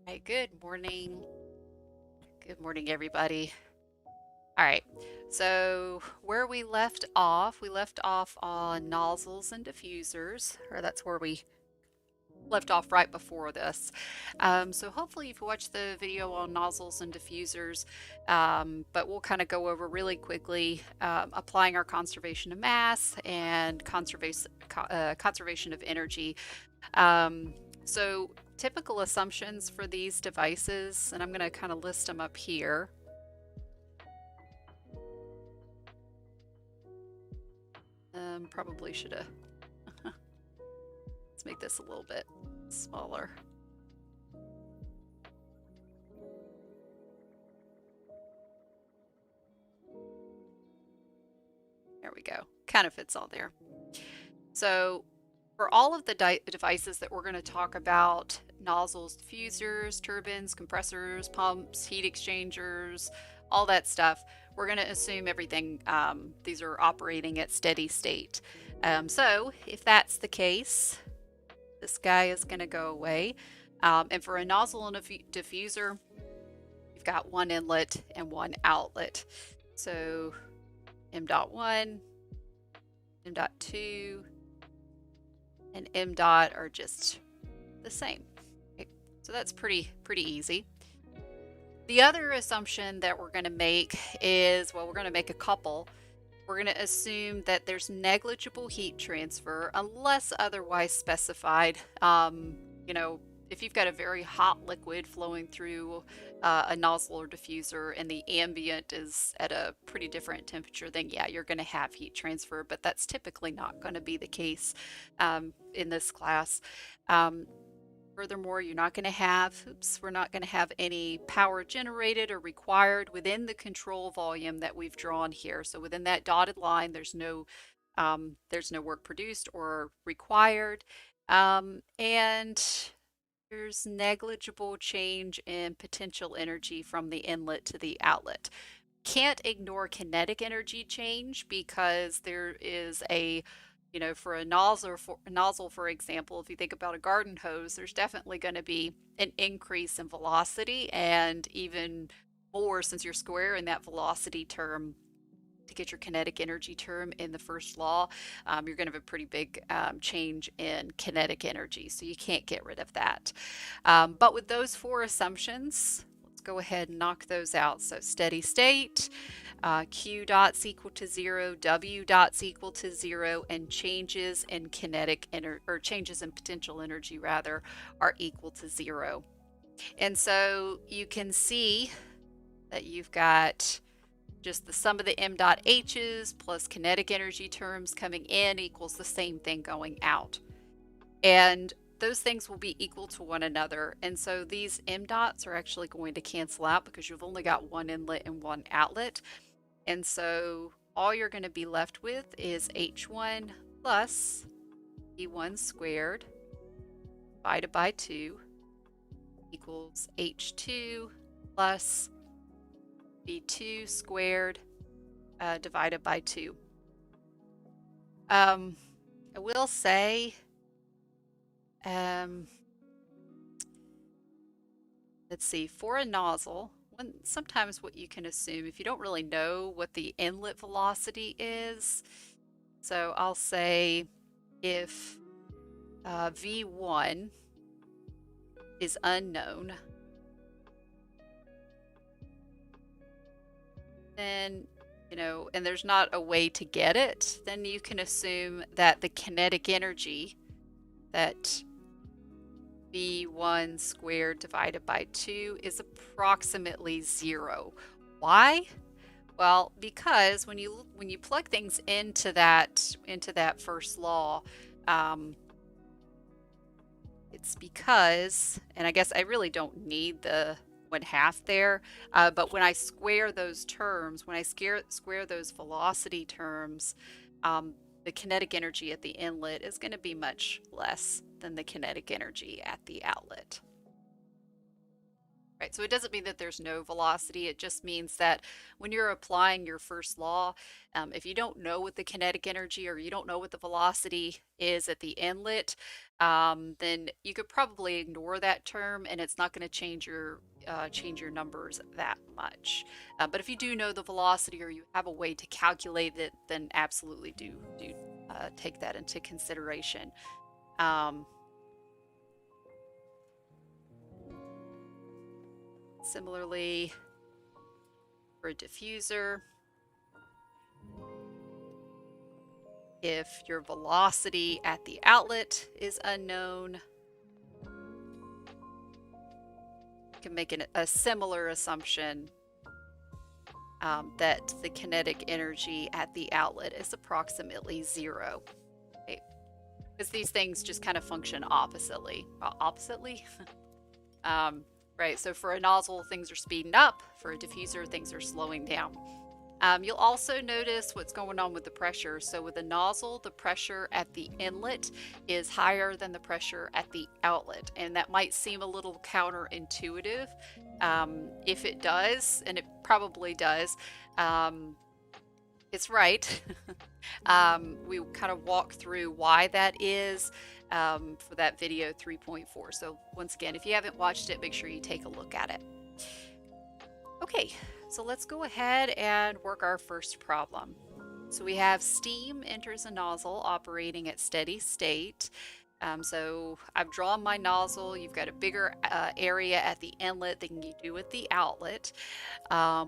Hi, good morning. Good morning, everybody. All right, so where we left off on nozzles and diffusers, or that's where we left off right before this. So hopefully you've watched the video on nozzles and diffusers, but we'll kind of go over really quickly applying our conservation of mass and conservation of energy. So typical assumptions for these devices, and I'm going to kind of list them up here. Probably should have. Let's make this a little bit smaller. There we go. Kind of fits all there. So for all of the devices that we're going to talk about, nozzles, diffusers, turbines, compressors, pumps, heat exchangers, all that stuff, we're going to assume everything, these are operating at steady state. So if that's the case, this guy is going to go away. And for a nozzle and a diffuser, you've got one inlet and one outlet. So M.1, M.2, and M dot are just the same. Okay, so that's pretty easy. The other assumption that we're going to make is, well, we're going to make a couple. We're going to assume that there's negligible heat transfer unless otherwise specified. You know, if you've got a very hot liquid flowing through a nozzle or diffuser and the ambient is at a pretty different temperature, then yeah, you're going to have heat transfer, but that's typically not going to be the case in this class. Furthermore, you're not going to have, we're not going to have any power generated or required within the control volume that we've drawn here. So within that dotted line, there's no work produced or required. And there's negligible change in potential energy from the inlet to the outlet. Can't ignore kinetic energy change because there is a, you know, for a nozzle, for example, if you think about a garden hose, there's definitely going to be an increase in velocity, and even more since you're squaring that velocity term to get your kinetic energy term in the first law, you're going to have a pretty big change in kinetic energy. So you can't get rid of that. But with those four assumptions, let's go ahead and knock those out. So steady state, Q dot's equal to 0, W dot's equal to 0, and changes in kinetic energy, or changes in potential energy rather, are equal to 0. And so you can see that you've got just the sum of the m dot h's plus kinetic energy terms coming in equals the same thing going out. And those things will be equal to one another. And so these m dots are actually going to cancel out because you've only got one inlet and one outlet. And so all you're going to be left with is h1 plus e1 squared divided by 2 equals h2 plus v2 squared divided by 2. I will say, let's see, for a nozzle, sometimes what you can assume if you don't really know what the inlet velocity is, so I'll say if V1 is unknown, then, you know, and there's not a way to get it, then you can assume that the kinetic energy, that V1 squared divided by 2 is approximately 0. Why? Well, because when you plug things into that first law, it's because, and I guess I really don't need the 1/2 there, but when I square those terms, when I square those velocity terms, the kinetic energy at the inlet is going to be much less than the kinetic energy at the outlet. Right, so it doesn't mean that there's no velocity. It just means that when you're applying your first law, if you don't know what the kinetic energy or you don't know what the velocity is at the inlet, then you could probably ignore that term, and it's not going to change your numbers that much. But if you do know the velocity or you have a way to calculate it, then absolutely do take that into consideration. Similarly, for a diffuser, if your velocity at the outlet is unknown, you can make a similar assumption that the kinetic energy at the outlet is approximately 0. Okay? Because these things just kind of function oppositely. Right, so for a nozzle, things are speeding up. For a diffuser, things are slowing down. You'll also notice what's going on with the pressure. So with a nozzle, the pressure at the inlet is higher than the pressure at the outlet. And that might seem a little counterintuitive. If it does, and it probably does, it's right. We kind of walk through why that is for that video 3.4. So once again, if you haven't watched it, make sure you take a look at it. Okay, so let's go ahead and work our first problem. So we have steam enters a nozzle operating at steady state. So I've drawn my nozzle. You've got a bigger area at the inlet than you do at the outlet.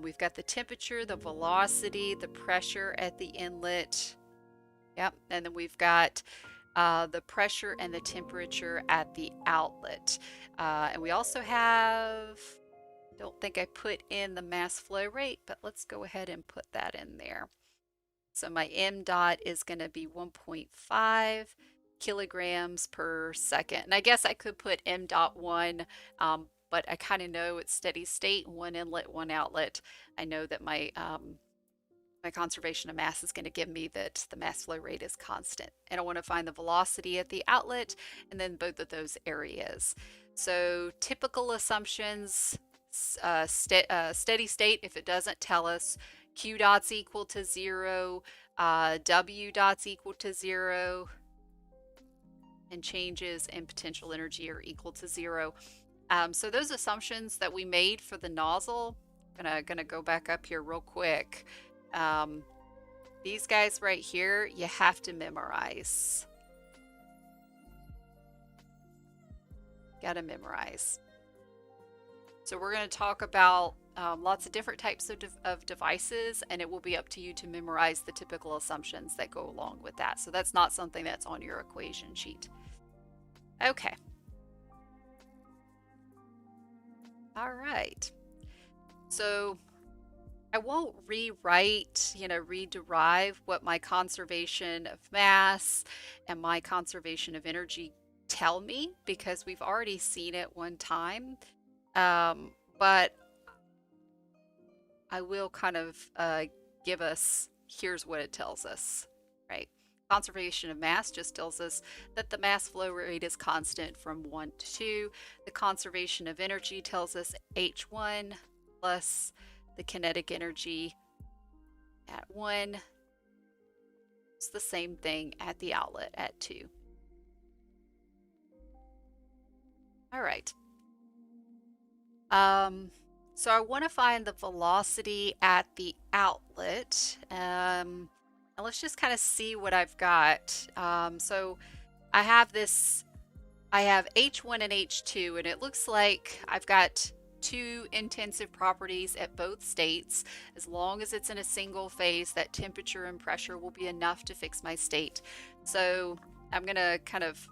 We've got the temperature, the velocity, the pressure at the inlet. Yep, and then we've got the pressure and the temperature at the outlet. And we also have, don't think I put in the mass flow rate, but let's go ahead and put that in there. So my m dot is going to be 1.5 kilograms per second. And I guess I could put m dot 1, but I kind of know it's steady state, one inlet, one outlet. I know that my conservation of mass is going to give me that the mass flow rate is constant. And I want to find the velocity at the outlet and then both of those areas. So typical assumptions, steady state, if it doesn't tell us, Q dot's equal to 0, W dot's equal to 0, and changes in potential energy are equal to 0. So those assumptions that we made for the nozzle, gonna go back up here real quick. These guys right here, you have to memorize. Gotta memorize. So we're going to talk about lots of different types of devices, and it will be up to you to memorize the typical assumptions that go along with that. So that's not something that's on your equation sheet. Okay. All right. So I won't rewrite, rederive what my conservation of mass and my conservation of energy tell me, because we've already seen it one time. But I will kind of give us, here's what it tells us, right? Conservation of mass just tells us that the mass flow rate is constant from 1 to 2. The conservation of energy tells us H1 plus the kinetic energy at 1. It's the same thing at the outlet at 2. All right. So I want to find the velocity at the outlet. And let's just kind of see what I've got. So I have H1 and H2, and it looks like I've got two intensive properties at both states. As long as it's in a single phase, that temperature and pressure will be enough to fix my state. So I'm going to kind of,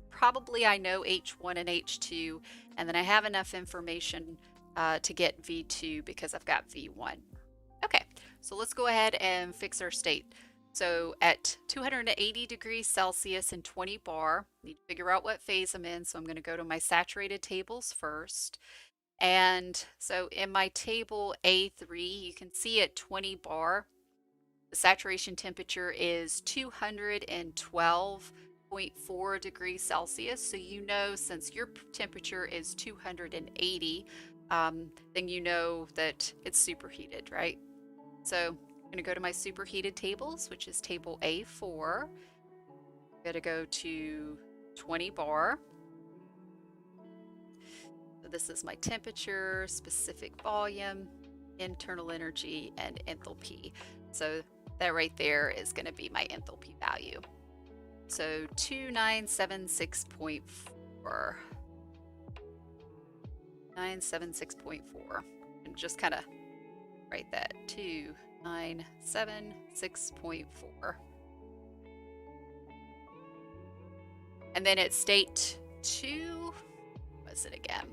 probably I know H1 and H2, and then I have enough information to get V2 because I've got V1. Okay, so let's go ahead and fix our state. So at 280 degrees Celsius and 20 bar, I need to figure out what phase I'm in. So I'm going to go to my saturated tables first. And so in my table A3, you can see at 20 bar, the saturation temperature is 212.4 degrees Celsius. So you know, since your temperature is 280, then you know that it's superheated, right? So I'm going to go to my superheated tables, which is table A4. I'm going to go to 20 bar. So this is my temperature, specific volume, internal energy, and enthalpy. So that right there is going to be my enthalpy value. So 2976.4. 976.4. And just kind of write that 2976.4. And then at state 2, what was it again?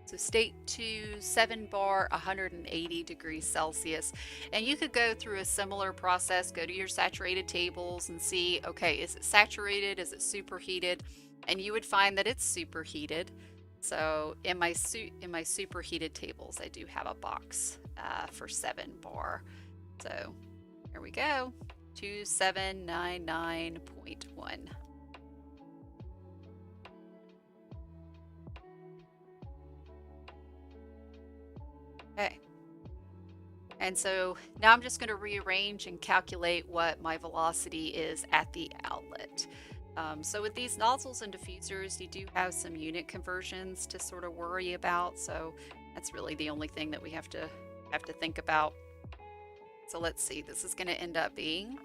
So state 2, 7 bar, 180 degrees Celsius. And you could go through a similar process, go to your saturated tables and see, okay, is it saturated? Is it superheated? And you would find that it's superheated. So in my superheated tables, I do have a box for 7 bar. So here we go, 2799.1. Okay. And so now I'm just going to rearrange and calculate what my velocity is at the outlet. So with these nozzles and diffusers, you do have some unit conversions to sort of worry about. So that's really the only thing that we have to think about. So let's see, this is going to end up being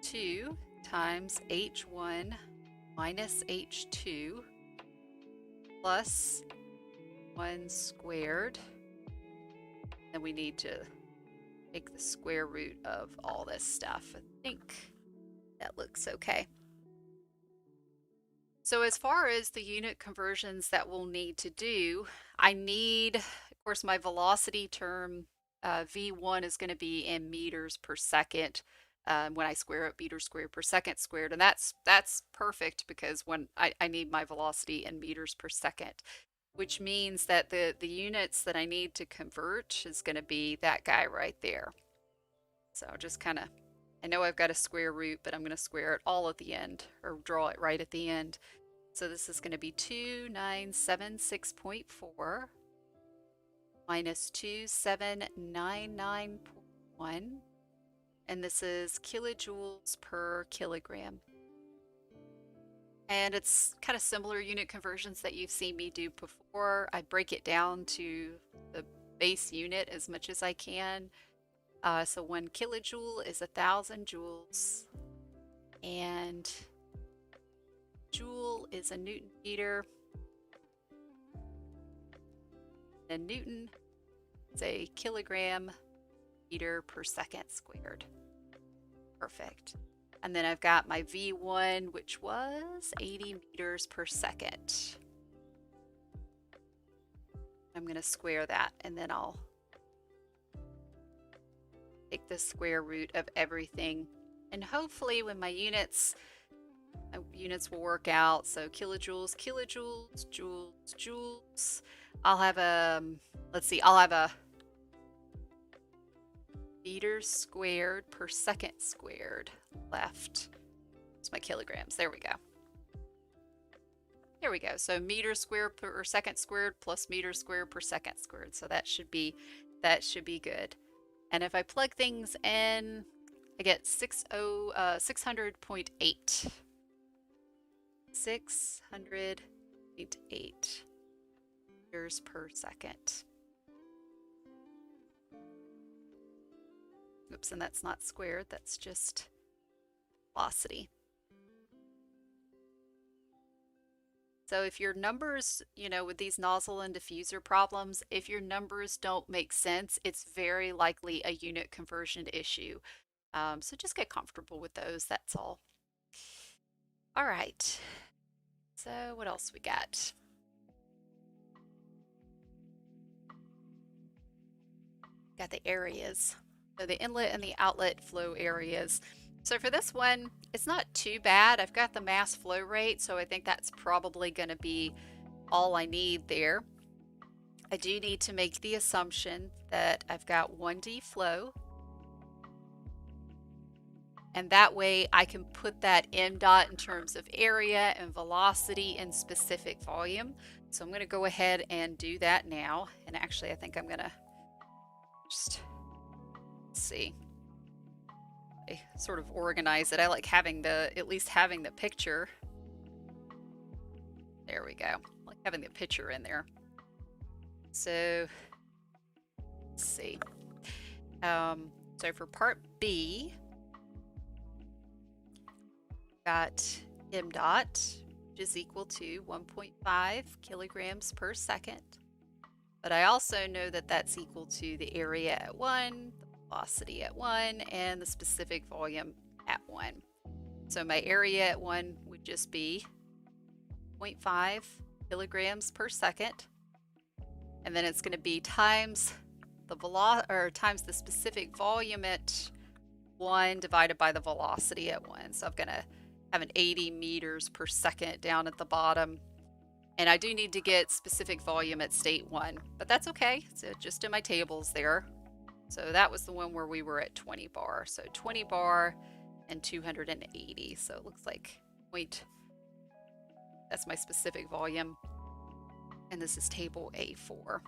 2 times H1 minus H2 plus 1 squared. And we need to take the square root of all this stuff. I think that looks okay. So as far as the unit conversions that we'll need to do, I need, of course, my velocity term, V1 is going to be in meters per second when I square it, meters squared per second squared. And that's perfect because when I need my velocity in meters per second, which means that the units that I need to convert is going to be that guy right there. So just kind of, I know I've got a square root, but I'm going to square it all at the end, or draw it right at the end. So this is going to be 2976.4 minus 2799.1, and this is kilojoules per kilogram. And it's kind of similar unit conversions that you've seen me do before. I break it down to the base unit as much as I can. So 1 kilojoule is 1,000 joules, and joule is a Newton meter. And Newton is a kilogram meter per second squared. Perfect. And then I've got my V1, which was 80 meters per second. I'm going to square that, and then I'll take the square root of everything. And hopefully when my units will work out. So kilojoules, kilojoules, joules, joules. I'll have a, let's see, I'll have a meters squared per second squared left. It's my kilograms. There we go. There we go. So meters squared per second squared plus meters squared per second squared. So that should be good. And if I plug things in, I get 600.8. 600.8 meters per second. Oops, and that's not squared, that's just velocity. So if your numbers, with these nozzle and diffuser problems, if your numbers don't make sense, it's very likely a unit conversion issue. So just get comfortable with those, that's all. All right, so what else we got? Got the areas. So the inlet and the outlet flow areas. So for this one, it's not too bad. I've got the mass flow rate, so I think that's probably going to be all I need there. I do need to make the assumption that I've got 1D flow. And that way I can put that m dot in terms of area and velocity and specific volume. So I'm going to go ahead and do that now. And actually, I think I'm going to just see. I sort of organize it. I like having at least having the picture. There we go. I like having the picture in there. So let's see. So for part B, got m dot, which is equal to 1.5 kilograms per second. But I also know that that's equal to the area at 1, the velocity at 1, and the specific volume at 1. So my area at 1 would just be 0.5 kilograms per second. And then it's going to be times the times the specific volume at 1 divided by the velocity at 1. So I'm going to have an 80 meters per second down at the bottom. And I do need to get specific volume at state 1, but that's okay. So just in my tables there. So that was the one where we were at 20 bar. So 20 bar and 280. So it looks like that's my specific volume. And this is table A4.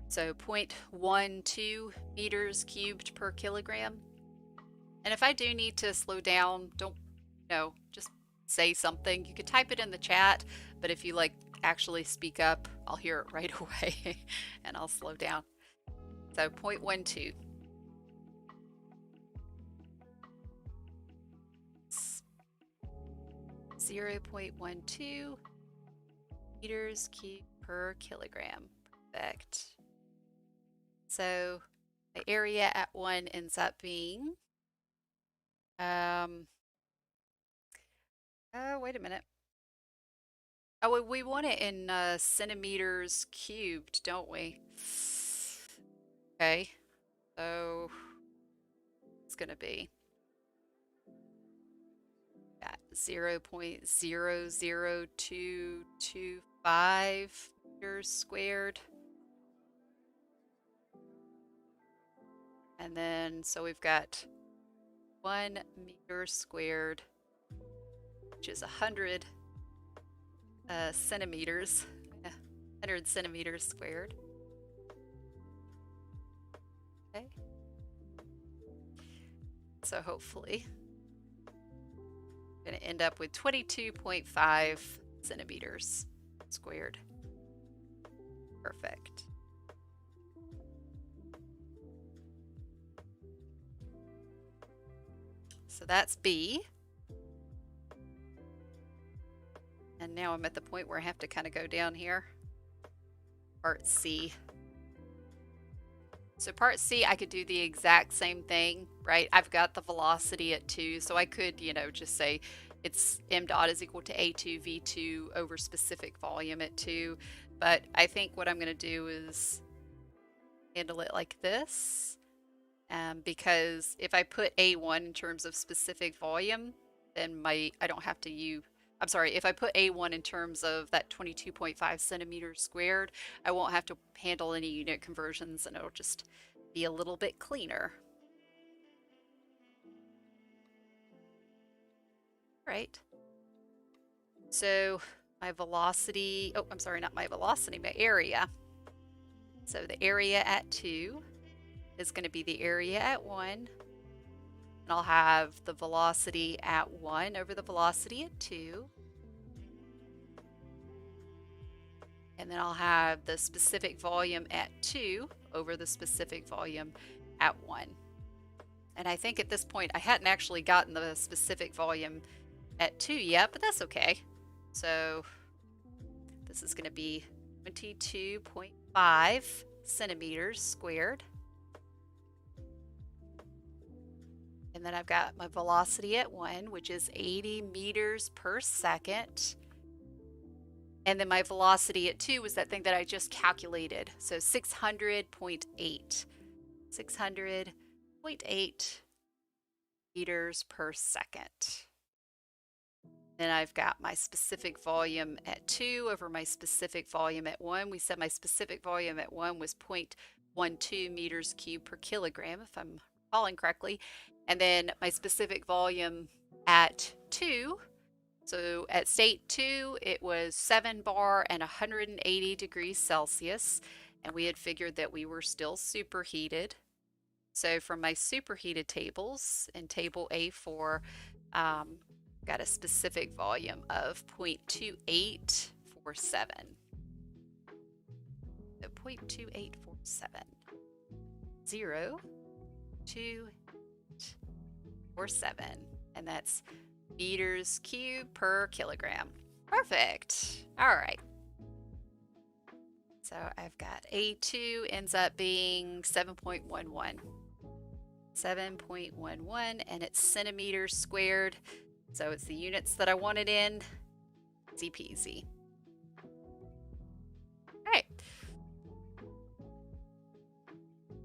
So 0.12 meters cubed per kilogram. And if I do need to slow down, just say something. You could type it in the chat, but if you like actually speak up, I'll hear it right away and I'll slow down. So 0.12. .12 meters cubed per kilogram. Perfect. So the area at 1 ends up being wait a minute. Oh, we want it in centimeters cubed, don't we? Okay, so it's going to be 0.00225 meters squared. And then, so we've got 1 meter squared, which is 100 centimeters, 100 centimeters squared. Okay. So hopefully I'm going to end up with 22.5 centimeters squared. Perfect. So that's B. And now I'm at the point where I have to kind of go down here. Part C. So part C, I could do the exact same thing, right? I've got the velocity at 2, so I could, just say it's m dot is equal to A2 V2 over specific volume at 2. But I think what I'm going to do is handle it like this. Because if I put A1 in terms of specific volume, then if I put A1 in terms of that 22.5 centimeters squared, I won't have to handle any unit conversions and it'll just be a little bit cleaner. All right. So my velocity, my area. So the area at 2 is going to be the area at 1. And I'll have the velocity at 1 over the velocity at 2. And then I'll have the specific volume at 2 over the specific volume at 1. And I think at this point I hadn't actually gotten the specific volume at 2 yet, but that's okay. So this is going to be 22.5 centimeters squared. And then I've got my velocity at 1, which is 80 meters per second. And then my velocity at 2 was that thing that I just calculated. So 600.8. 600.8 meters per second. Then I've got my specific volume at 2 over my specific volume at 1. We said my specific volume at 1 was 0.12 meters cubed per kilogram, if I'm recalling correctly. And then my specific volume at 2, so at state 2, it was 7 bar and 180 degrees Celsius. And we had figured that we were still superheated. So from my superheated tables in table A4, got a specific volume of 0.2847. So 0.2847. 0.2847. And that's meters cubed per kilogram. Perfect. All right. So I've got A2 ends up being 7.11. 7.11, and it's centimeters squared. So it's the units that I wanted in. Easy peasy. All right.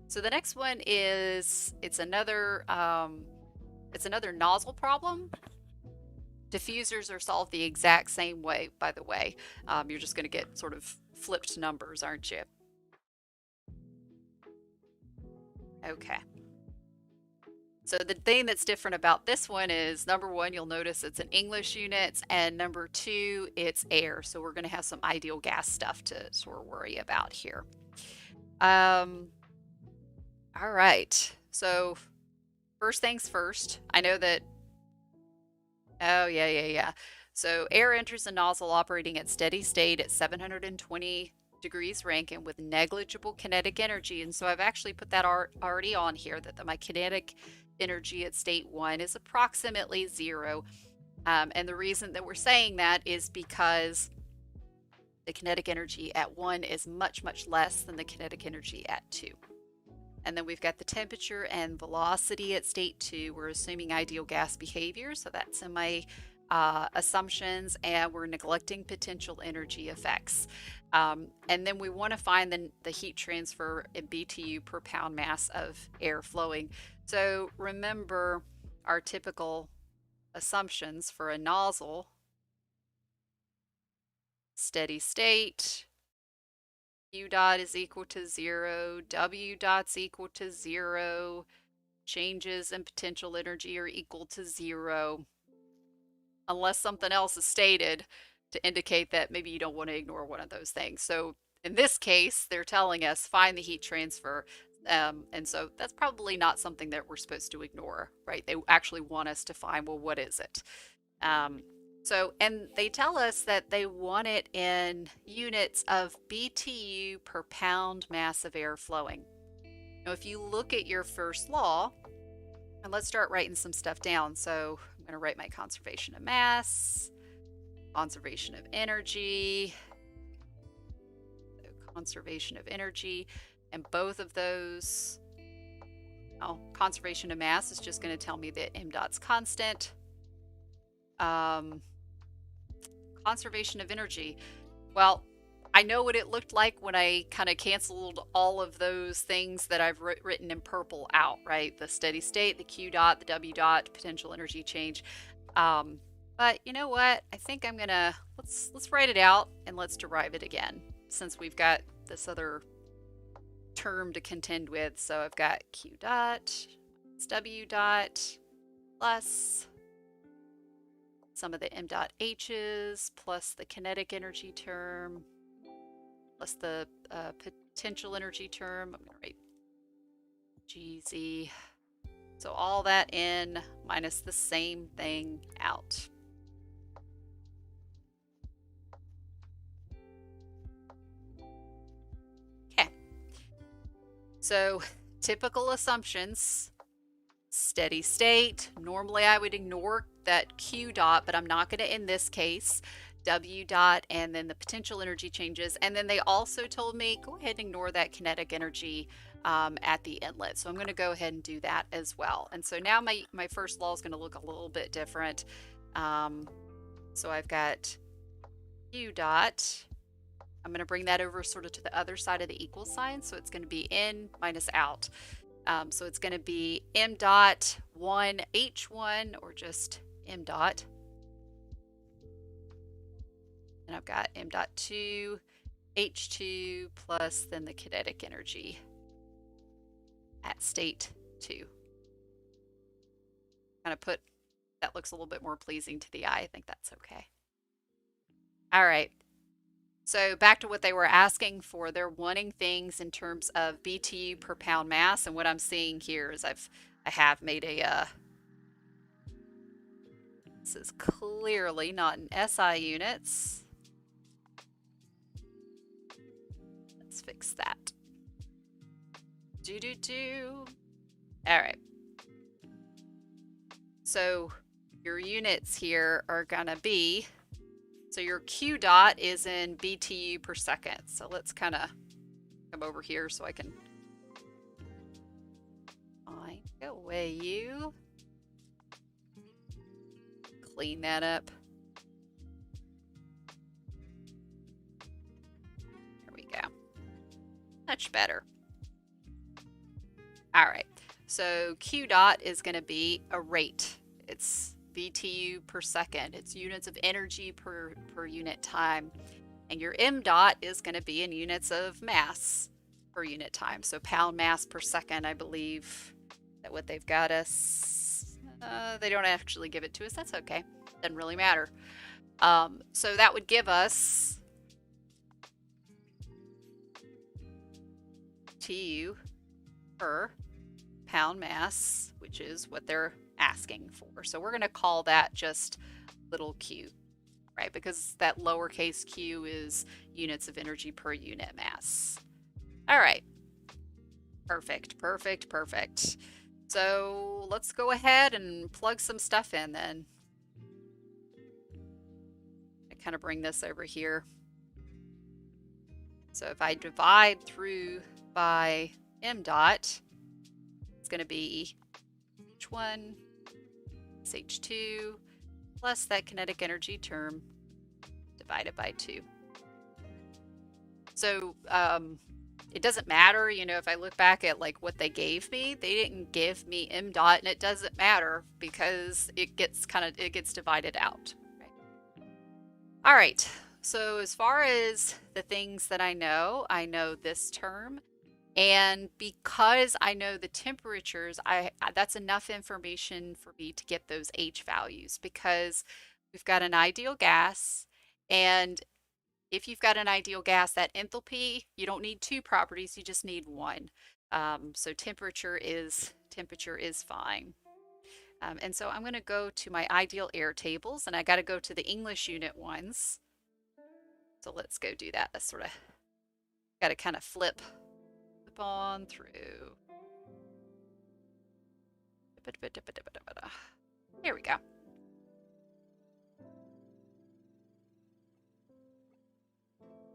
So the next one is it's another nozzle problem. Diffusers are solved the exact same way, by the way. You're just going to get sort of flipped numbers, aren't you? Okay. So the thing that's different about this one is, number one, you'll notice it's in English units, and number two, it's air. So we're going to have some ideal gas stuff to sort of worry about here. All right. So first things first, I know that, oh yeah. So air enters the nozzle operating at steady state at 720 degrees Rankine with negligible kinetic energy. And so I've actually put that already on here, that my kinetic energy at state 1 is approximately 0. And the reason that we're saying that is because the kinetic energy at 1 is much, much less than the kinetic energy at 2. And then we've got the temperature and velocity at state 2. We're assuming ideal gas behavior, so that's in my assumptions, and we're neglecting potential energy effects. And then we want to find the heat transfer in BTU per pound mass of air flowing. So remember our typical assumptions for a nozzle: steady state, Q dot is equal to 0, W dot's equal to 0, changes in potential energy are equal to 0, unless something else is stated to indicate that maybe you don't want to ignore one of those things. So in this case, they're telling us find the heat transfer. And so that's probably not something that we're supposed to ignore, right? They actually want us to find, well, what is it? And they tell us that they want it in units of BTU per pound mass of air flowing. Now, if you look at your first law, and let's start writing some stuff down. So I'm going to write my conservation of mass, conservation of energy, and both of those, conservation of mass is just going to tell me that m dot's constant. Conservation of energy, well, I know what it looked like when I kind of canceled all of those things that I've written in purple out, right? The steady state, the Q dot, the W dot, potential energy change. But you know what? I think I'm gonna, let's write it out and let's derive it again, since we've got this other term to contend with. So I've got Q dot, W dot, plus some of the m dot h's, plus the kinetic energy term, plus the potential energy term. I'm going to write GZ. So all that in minus the same thing out. Okay. So typical assumptions: steady state. Normally I would ignore that Q dot, but I'm not going to in this case. W dot, and then the potential energy changes. And then they also told me go ahead and ignore that kinetic energy at the inlet. So I'm going to go ahead and do that as well. And so now my first law is going to look a little bit different. So I've got Q dot. I'm going to bring that over sort of to the other side of the equal sign. So it's going to be in minus out. So it's going to be m dot 1 H1, or just m dot. And I've got m dot 2 H2 plus then the kinetic energy at state 2. Kind of put, that looks a little bit more pleasing to the eye. I think that's okay. All right. So back to what they were asking for, they're wanting things in terms of BTU per pound mass, and what I'm seeing here is I have made a this is clearly not in SI units. Let's fix that. All right. So your units here are gonna be, so your Q dot is in BTU per second. So let's kind of come over here so I can go away you. Clean that up. There we go. Much better. All right. So Q dot is going to be a rate. It's BTU per second. It's units of energy per unit time. And your M dot is going to be in units of mass per unit time. So pound mass per second, I believe that what they've got us. They don't actually give it to us. That's okay. Doesn't really matter. So that would give us TU per pound mass, which is what they're asking for. So we're going to call that just little q, right? Because that lowercase q is units of energy per unit mass. All right. Perfect, perfect, perfect. So let's go ahead and plug some stuff in then. I kind of bring this over here. So if I divide through by m dot, it's going to be h1 is h2 plus that kinetic energy term divided by 2. So it doesn't matter, you know, if I look back at like what they gave me, they didn't give me m dot, and it doesn't matter because it gets divided out. Right? All right. So as far as the things that I know this term, and because I know the temperatures, that's enough information for me to get those H values, because we've got an ideal gas, and if you've got an ideal gas, that enthalpy, you don't need two properties, you just need one. So temperature is fine. And so I'm going to go to my ideal air tables, and I got to go to the English unit ones. So let's go do that. That's sort of got to kind of flip on through. Here we go.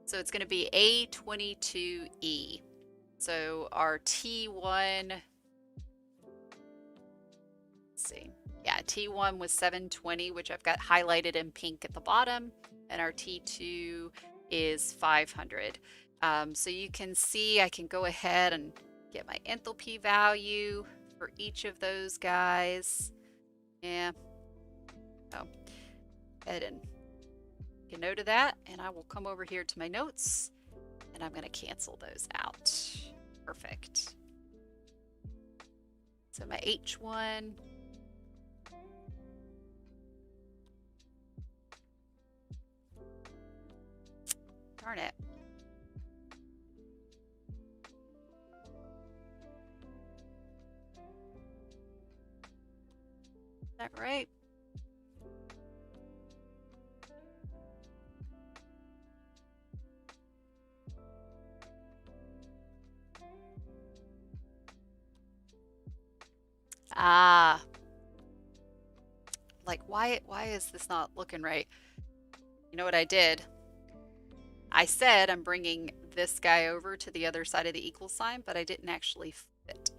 So it's going to be A22E. So our T1, let's see. Yeah, T1 was 720, which I've got highlighted in pink at the bottom. And our T2 is 500. So you can see I can go ahead and get my enthalpy value for each of those guys. Yeah. Oh, go ahead and make a note of that, and I will come over here to my notes, and I'm going to cancel those out. Perfect. So my H1. Darn it. Is that right? Ah, like why is this not looking right? You know what I did? I said I'm bringing this guy over to the other side of the equal sign, but I didn't actually fit.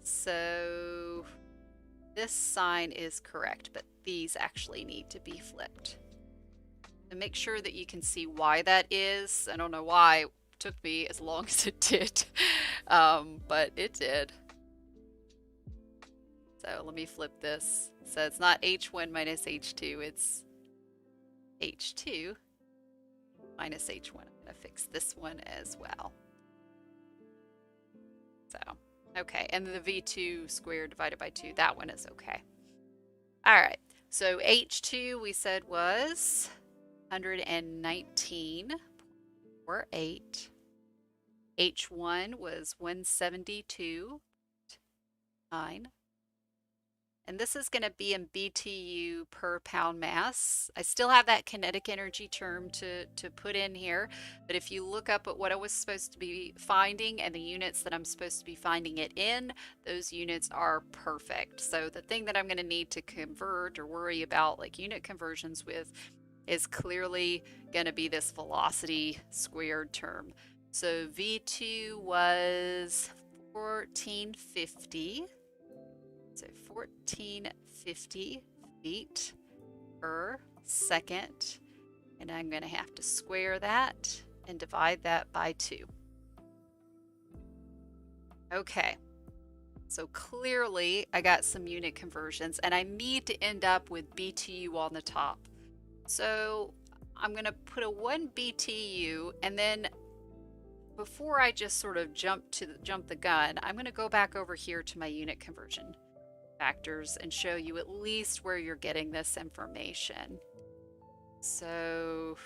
So this sign is correct, but these actually need to be flipped. And make sure that you can see why that is. I don't know why it took me as long as it did, but it did. So let me flip this. So it's not H1 minus H2, it's H2 minus H1. I'm going to fix this one as well. So, okay, and the V2 squared divided by 2, that one is okay. All right, so H2 we said was 119.5 1.48. H1 was 172.9. And this is going to be in BTU per pound mass. I still have that kinetic energy term to put in here, but if you look up at what I was supposed to be finding and the units that I'm supposed to be finding it in, those units are perfect. So the thing that I'm going to need to convert or worry about like unit conversions with is clearly going to be this velocity squared term. So V2 was 1450. So 1450 feet per second. And I'm going to have to square that and divide that by 2. Okay. So clearly I got some unit conversions and I need to end up with BTU on the top. So I'm going to put a 1 BTU, and then before I just sort of jump the gun, I'm going to go back over here to my unit conversion factors and show you at least where you're getting this information. So,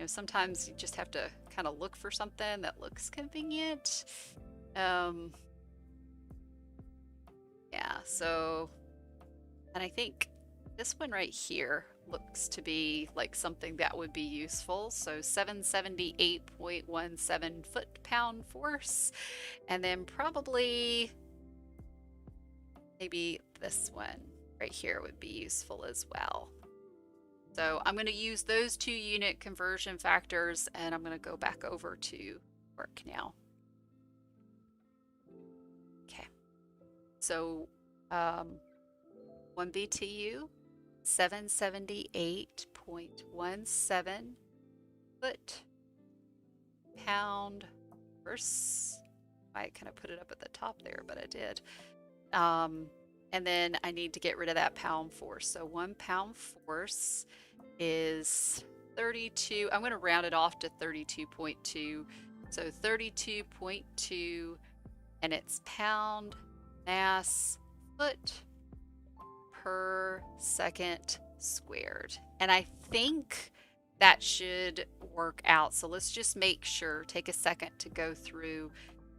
sometimes you just have to kind of look for something that looks convenient. Yeah, so, and I think this one right here looks to be like something that would be useful. So 778.17 foot-pound force, and then probably maybe this one right here would be useful as well. So I'm going to use those 2 unit conversion factors, and I'm going to go back over to work now. Okay. So 1 BTU, 778.17 foot-pound force. I kind of put it up at the top there, but I did. And then I need to get rid of that pound force. So 1 pound force is 32. I'm going to round it off to 32.2. So 32.2, and it's pound mass foot per second squared. And I think that should work out. So let's just make sure, take a second to go through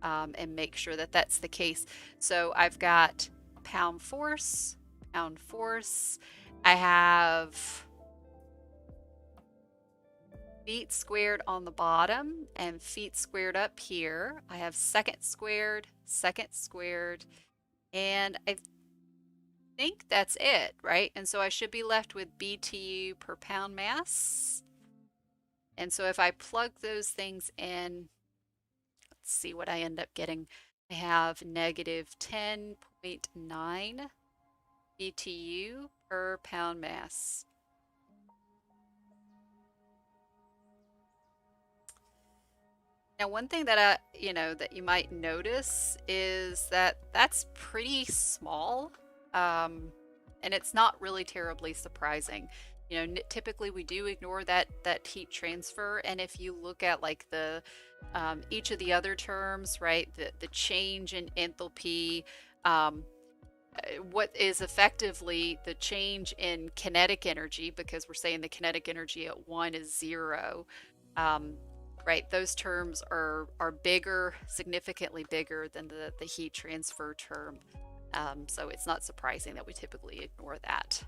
and make sure that that's the case. So I've got pound force. I have feet squared on the bottom and feet squared up here. I have second squared, and I think that's it, right? And so I should be left with BTU per pound mass. And so if I plug those things in, let's see what I end up getting. I have negative 10.9 BTU per pound mass. Now, one thing that that you might notice is that that's pretty small, and it's not really terribly surprising. Typically we do ignore that heat transfer, and if you look at like the each of the other terms, right, the change in enthalpy, what is effectively the change in kinetic energy, because we're saying the kinetic energy at 1 is 0, right, those terms are bigger, significantly bigger than the heat transfer term. So it's not surprising that we typically ignore that.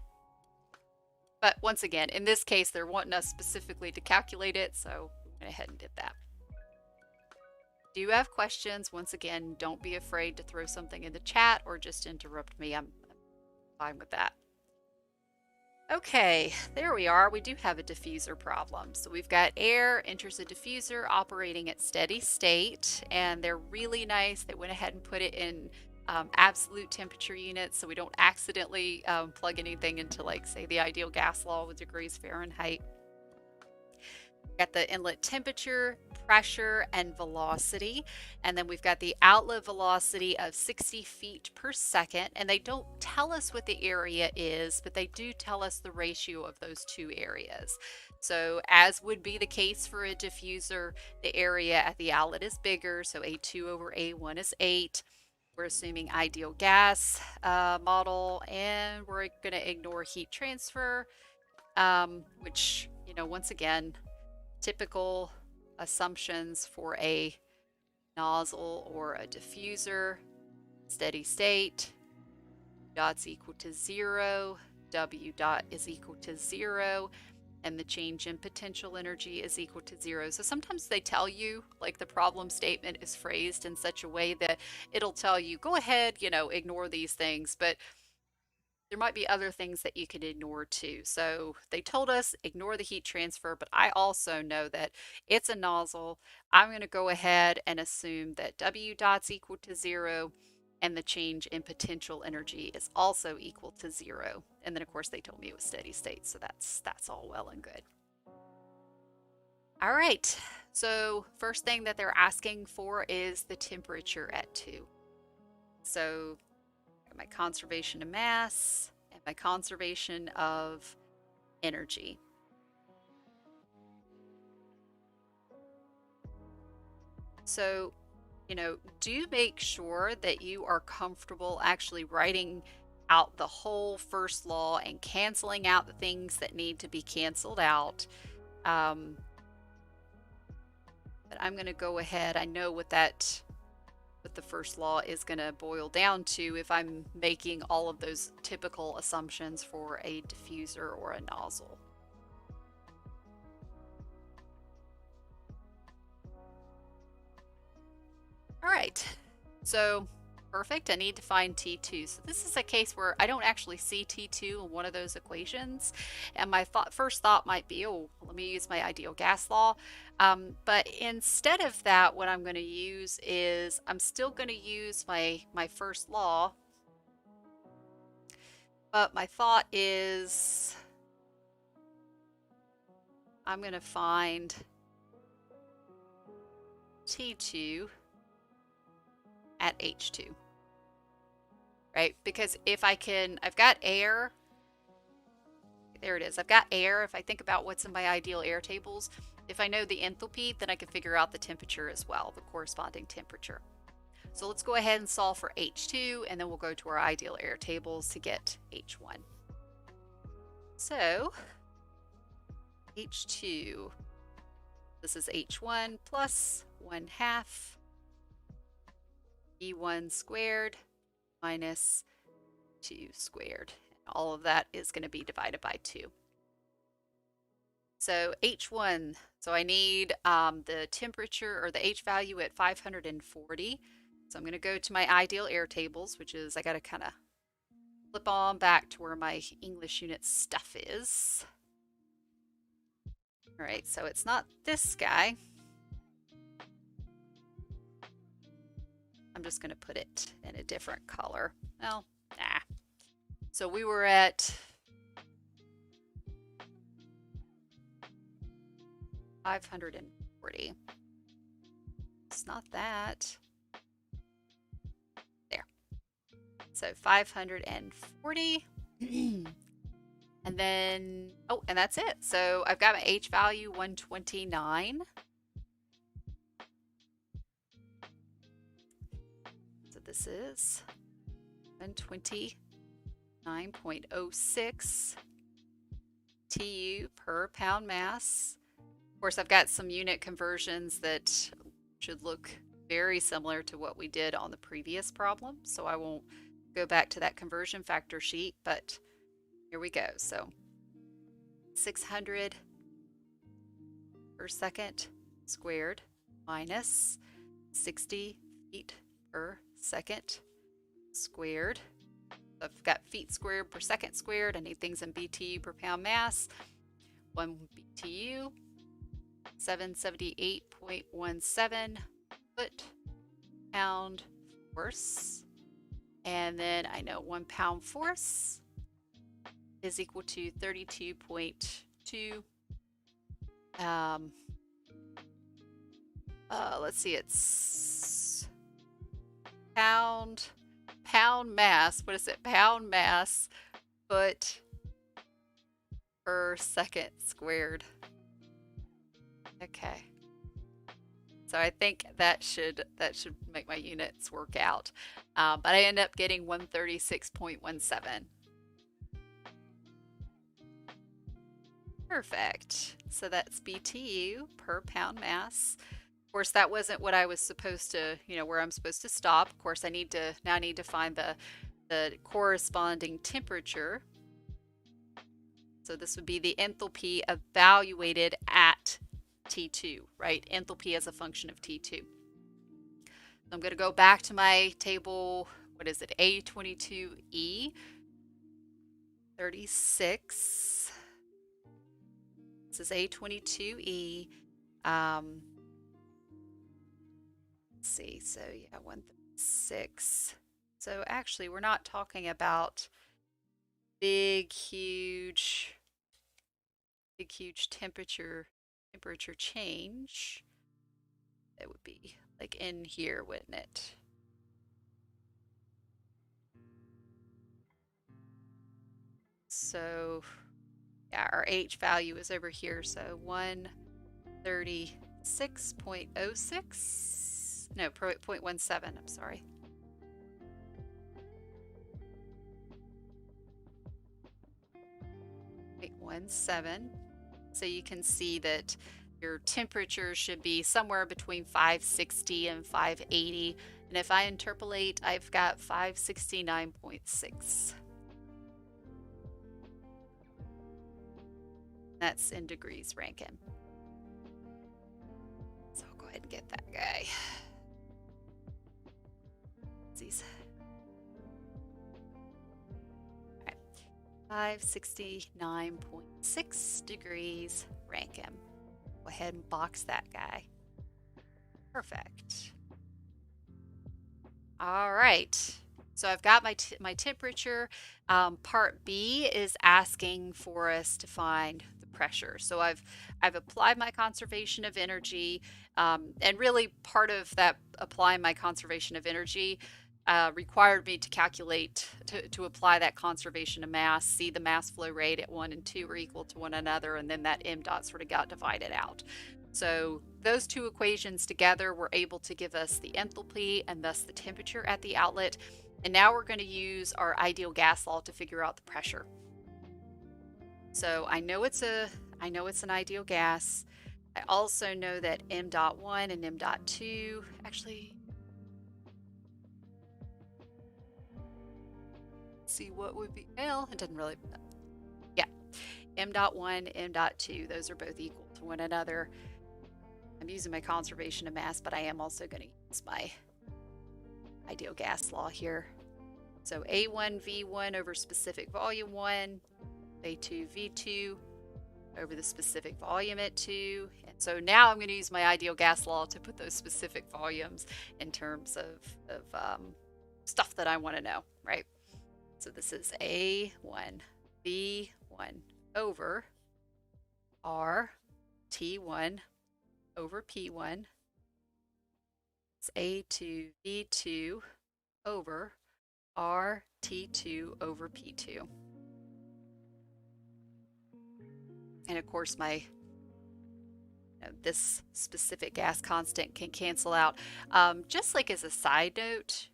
But once again, in this case, they're wanting us specifically to calculate it, so we went ahead and did that. Do you have questions? Once again, don't be afraid to throw something in the chat or just interrupt me. I'm fine with that. Okay, there we are. We do have a diffuser problem. So we've got air enters a diffuser operating at steady state, and they're really nice. They went ahead and put it in absolute temperature units, so we don't accidentally plug anything into, like, say, the ideal gas law with degrees Fahrenheit. Got the inlet temperature, pressure, and velocity, and then we've got the outlet velocity of 60 feet per second, and they don't tell us what the area is, but they do tell us the ratio of those 2 areas. So as would be the case for a diffuser, the area at the outlet is bigger, so A2 over A1 is 8. We're assuming ideal gas model, and we're going to ignore heat transfer, which, once again, typical assumptions for a nozzle or a diffuser. Steady state, dot's equal to 0, W dot is equal to 0, and the change in potential energy is equal to 0. So sometimes they tell you, like the problem statement is phrased in such a way that it'll tell you, go ahead, ignore these things, but there might be other things that you can ignore too. So they told us ignore the heat transfer, but I also know that it's a nozzle. I'm going to go ahead and assume that W dot's equal to 0 and the change in potential energy is also equal to 0. And then of course they told me it was steady state, so that's all well and good. All right, so first thing that they're asking for is the temperature at 2. So my conservation of mass and my conservation of energy. So, do make sure that you are comfortable actually writing out the whole first law and canceling out the things that need to be canceled out. But I'm going to go ahead. I know what the first law is going to boil down to if I'm making all of those typical assumptions for a diffuser or a nozzle. All right, so perfect. I need to find T2. So this is a case where I don't actually see T2 in one of those equations. And my first thought might be, oh, let me use my ideal gas law. But instead of that, what I'm going to use is I'm still going to use my first law. But my thought is I'm going to find T2 at H2. Right? Because if I've got air, there it is. I've got air. If I think about what's in my ideal air tables, if I know the enthalpy, then I can figure out the temperature as well, the corresponding temperature. So let's go ahead and solve for H2, and then we'll go to our ideal air tables to get H1. So H2, this is H1 plus 1/2 E1 squared minus 2 squared. And all of that is going to be divided by 2. So H1, so I need the temperature or the H value at 540. So I'm going to go to my ideal air tables, which is I got to kind of flip on back to where my English unit stuff is. All right, so it's not this guy. I'm just going to put it in a different color. Well, nah. So we were at 540. It's not that. There. So 540. And then, oh, and that's it. So I've got my H value 129. This is 129.06 TU per pound mass. Of course, I've got some unit conversions that should look very similar to what we did on the previous problem, so I won't go back to that conversion factor sheet, but here we go. So 600 per second squared minus 60 feet per second squared. I've got feet squared per second squared. I need things in BTU per pound mass. 1 BTU, 778.17 foot pound force. And then I know 1 pound force is equal to 32.2. Let's see, it's pound mass. What is it? Pound mass foot per second squared. Okay. So I think that should make my units work out. But I end up getting 136.17. All Perfect. So that's BTU per pound mass. Of course, that wasn't what I was supposed to, where I'm supposed to stop. Of course, I need to find the corresponding temperature. So this would be the enthalpy evaluated at T2, right? Enthalpy as a function of T2. So I'm going to go back to my table, what is it, A22E 36. This is A22E. Let's see, so yeah, 136. So actually, we're not talking about big, huge temperature change. It would be like in here, wouldn't it? So yeah, our H value is over here. So 136.06. No, 0.17. I'm sorry. 0.17. So you can see that your temperature should be somewhere between 560 and 580. And if I interpolate, I've got 569.6. That's in degrees Rankine. So I'll go ahead and get that guy. These. All right. 569.6 degrees Rankine. Go ahead and box that guy. Perfect. All right. So I've got my temperature. Part B is asking for us to find the pressure. So I've applied my conservation of energy, and really part of that applying my conservation of energy required me to calculate to apply that conservation of mass, see the mass flow rate at 1 and 2 are equal to one another, and then that m dot sort of got divided out. So those two equations together were able to give us the enthalpy and thus the temperature at the outlet. And now we're going to use our ideal gas law to figure out the pressure. So I know it's an ideal gas. I also know that m dot 1 and m dot 2 actually, see what would be, well, it doesn't really, yeah, m dot 1, m dot 2, those are both equal to one another. I'm using my conservation of mass, but I am also going to use my ideal gas law here. So A1 V1 over specific volume 1, A2 V2 over the specific volume at 2. And so now I'm going to use my ideal gas law to put those specific volumes in terms of stuff that I want to know, right? So this is A1 V1 over R T1 over P1. It's A2 V2 over R T2 over P2. And of course this specific gas constant can cancel out. Just like as a side note,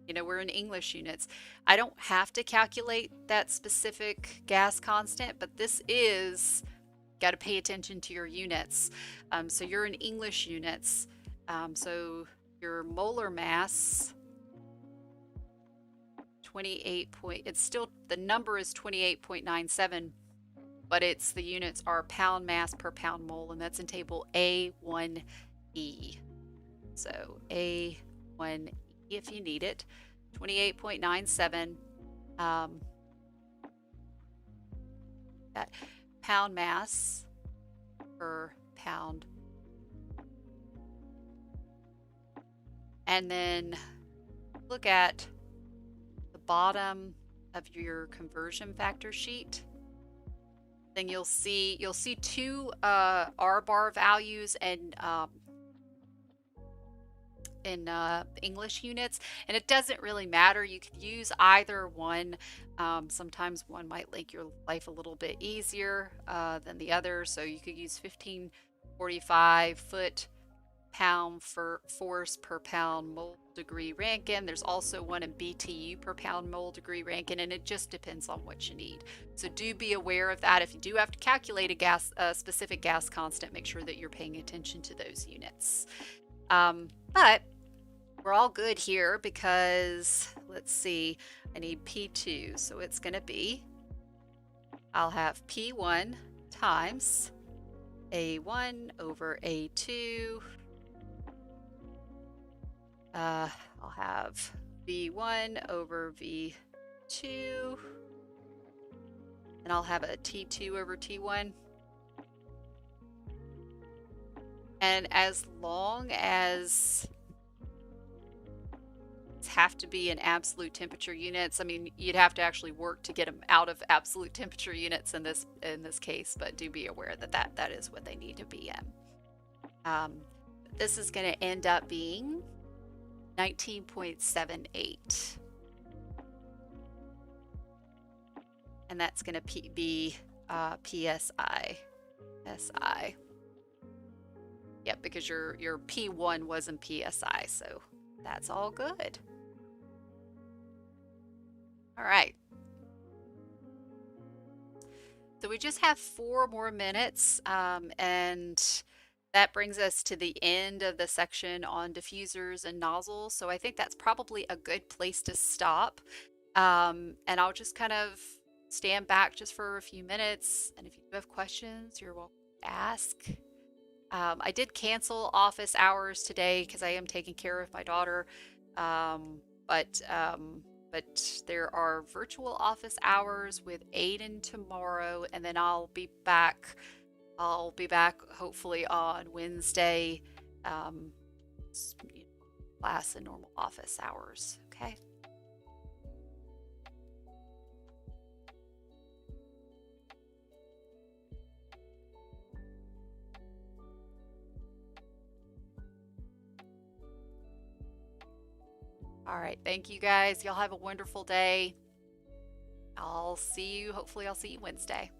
we're in English units. I don't have to calculate that specific gas constant, but this is, got to pay attention to your units. So you're in English units. So your molar mass, 28 point, it's still, the number is 28.97, but it's, the units are pound mass per pound mole, and that's in table A1E. So A1E if you need it, 28.97. That pound mass per pound. And then look at the bottom of your conversion factor sheet. Then you'll see two R bar values and in English units, and it doesn't really matter. You could use either one. Sometimes one might make your life a little bit easier than the other, so you could use 1545 foot pound for force per pound mole degree Rankine. There's also one in BTU per pound mole degree Rankine, and it just depends on what you need. So do be aware of that. If you do have to calculate a specific gas constant, make sure that you're paying attention to those units. But we're all good here because, let's see, I need P2. So it's going to be, I'll have P1 times A1 over A2. I'll have V1 over V2. And I'll have a T2 over T1. And as long as have to be in absolute temperature units. I mean, you'd have to actually work to get them out of absolute temperature units in this case, but do be aware that that is what they need to be in. This is going to end up being 19.78. And that's going to be PSI. SI. Yep, because your P1 was in PSI, so that's all good. All right. So we just have 4 more minutes, and that brings us to the end of the section on diffusers and nozzles. So I think that's probably a good place to stop. And I'll just kind of stand back just for a few minutes. And if you have questions, you're welcome to ask. I did cancel office hours today because I am taking care of my daughter. But there are virtual office hours with Aiden tomorrow, and then I'll be back hopefully on Wednesday, class and normal office hours. Okay. All right. Thank you guys. Y'all have a wonderful day. Hopefully I'll see you Wednesday.